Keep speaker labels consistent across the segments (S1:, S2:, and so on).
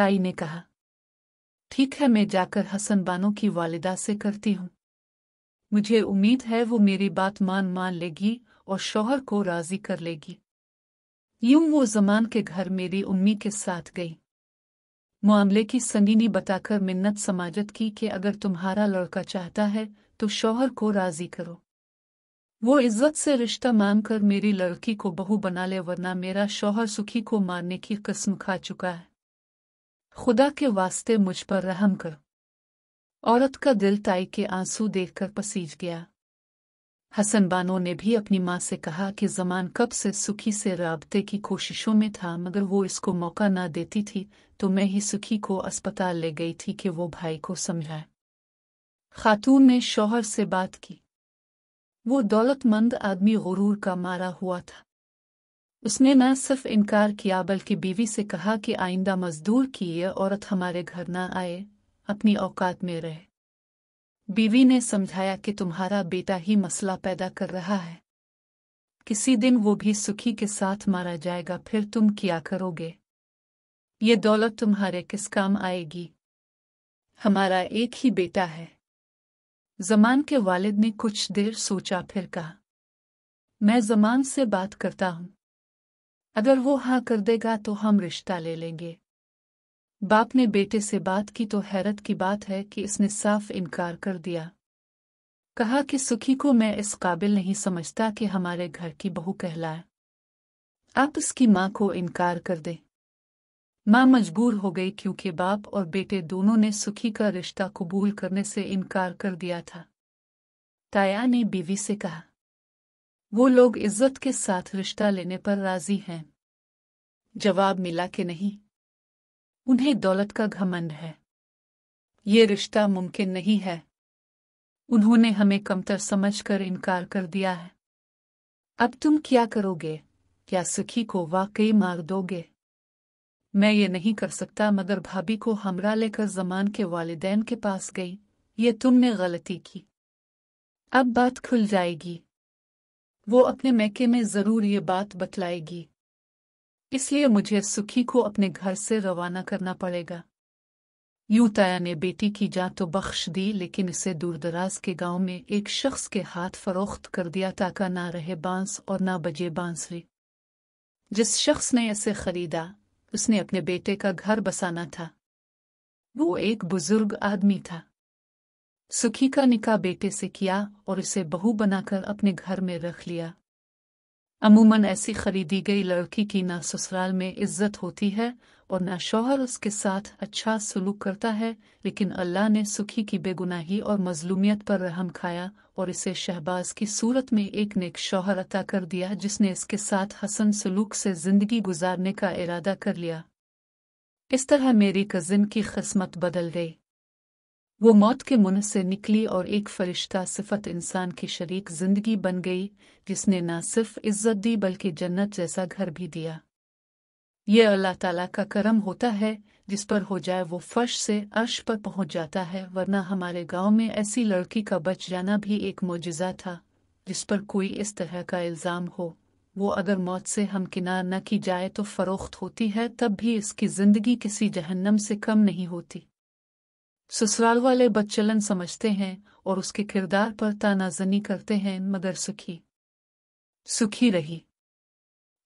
S1: ताई ने कहा, ठीक है, मैं जाकर हसन बानो की वालिदा से करती हूँ। मुझे उम्मीद है वो मेरी बात मान लेगी और शौहर को राजी कर लेगी। यूं वो ज़मान के घर मेरी उम्मी के साथ गई। मामले की संगीनी बताकर मिन्नत समाजत की कि अगर तुम्हारा लड़का चाहता है तो शौहर को राजी करो। वो इज्जत से रिश्ता मांगकर मेरी लड़की को बहू बना ले, वरना मेरा शौहर सुखी को मारने की कसम खा चुका है। खुदा के वास्ते मुझ पर रहम कर। औरत का दिल ताई के आंसू देखकर पसीज गया। हसन बानो ने भी अपनी माँ से कहा कि ज़मान कब से सुखी से राबते की कोशिशों में था, मगर वो इसको मौका ना देती थी, तो मैं ही सुखी को अस्पताल ले गई थी कि वो भाई को समझाए। खातून ने शौहर से बात की। वो दौलतमंद आदमी गुरूर का मारा हुआ था। उसने न सिर्फ इनकार किया बल्कि बीवी से कहा कि आइंदा मजदूर की ये औरत हमारे घर ना आए, अपनी औकात में रहे। बीवी ने समझाया कि तुम्हारा बेटा ही मसला पैदा कर रहा है। किसी दिन वो भी सुखी के साथ मारा जाएगा, फिर तुम क्या करोगे? ये दौलत तुम्हारे किस काम आएगी? हमारा एक ही बेटा है। ज़मान के वालिद ने कुछ देर सोचा, फिर कहा, मैं ज़मान से बात करता हूँ। अगर वो हाँ कर देगा तो हम रिश्ता ले लेंगे। बाप ने बेटे से बात की तो हैरत की बात है कि इसने साफ इनकार कर दिया। कहा कि सुखी को मैं इस काबिल नहीं समझता कि हमारे घर की बहू कहलाए। आप इसकी माँ को इनकार कर दें। माँ मजबूर हो गई क्योंकि बाप और बेटे दोनों ने सुखी का रिश्ता कबूल करने से इनकार कर दिया था। ताया ने बीवी से कहा, वो लोग इज्जत के साथ रिश्ता लेने पर राजी हैं। जवाब मिला कि नहीं, उन्हें दौलत का घमंड है। ये रिश्ता मुमकिन नहीं है। उन्होंने हमें कमतर समझकर इनकार कर दिया है। अब तुम क्या करोगे? क्या सुखी को वाकई मार दोगे? मैं ये नहीं कर सकता, मगर भाभी को हमरा लेकर ज़मान के वालिदैन के पास गई। ये तुमने गलती की। अब बात खुल जाएगी। वो अपने मैके में ज़रूर ये बात बतलाएगी। इसलिए मुझे सुखी को अपने घर से रवाना करना पड़ेगा। यूं ताया ने बेटी की जान तो बख्श दी, लेकिन इसे दूरदराज के गांव में एक शख्स के हाथ फरोख्त कर दिया ताकि ना रहे बांस और ना बजे बांसुरी। जिस शख्स ने इसे खरीदा उसने अपने बेटे का घर बसाना था। वो एक बुजुर्ग आदमी था। सुखी का निकाह बेटे से किया और इसे बहू बनाकर अपने घर में रख लिया। अमूमन ऐसी खरीदी गई लड़की की ना ससुराल में इज्जत होती है और ना शौहर उसके साथ अच्छा सलूक करता है, लेकिन अल्लाह ने सुखी की बेगुनाही और मजलूमियत पर रहम खाया और इसे शहबाज की सूरत में एक नेक शौहर अता कर दिया, जिसने इसके साथ हसन सलूक से जिंदगी गुजारने का इरादा कर लिया। इस तरह मेरी कजिन की किस्मत बदल गई। वो मौत के मुंह से निकली और एक फरिश्ता सिफत इंसान की शरीक जिंदगी बन गई, जिसने न सिर्फ इज्जत दी बल्कि जन्नत जैसा घर भी दिया। ये अल्लाह ताला का करम होता है, जिस पर हो जाए वो फर्श से अर्श पर पहुंच जाता है, वरना हमारे गांव में ऐसी लड़की का बच जाना भी एक मोजिज़ा था। जिस पर कोई इस तरह का इल्ज़ाम हो, वो अगर मौत से हमकिनार न की जाए तो फरोख्त होती है, तब भी इसकी ज़िंदगी किसी जहन्नम से कम नहीं होती। ससुराल वाले बदचलन समझते हैं और उसके किरदार पर तानाज़नी करते हैं, मगर सुखी रही।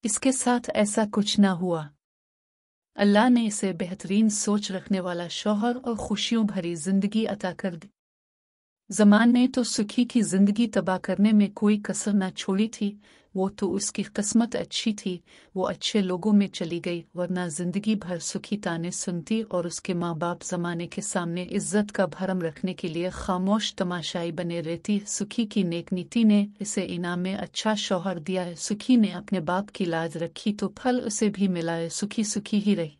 S1: इसके साथ ऐसा कुछ ना हुआ। अल्लाह ने इसे बेहतरीन सोच रखने वाला शौहर और खुशियों भरी जिंदगी अता कर दी। ज़मान ने तो सुखी की जिंदगी तबाह करने में कोई कसर ना छोड़ी थी। वो तो उसकी किस्मत अच्छी थी, वो अच्छे लोगों में चली गई, वरना जिंदगी भर सुखी ताने सुनती और उसके माँ बाप ज़माने के सामने इज्जत का भरम रखने के लिए खामोश तमाशाई बने रहती। सुखी की नेक नीति ने इसे इनाम में अच्छा शौहर दिया है। सुखी ने अपने बाप की लाज रखी तो फल उसे भी मिला है। सुखी ही रही।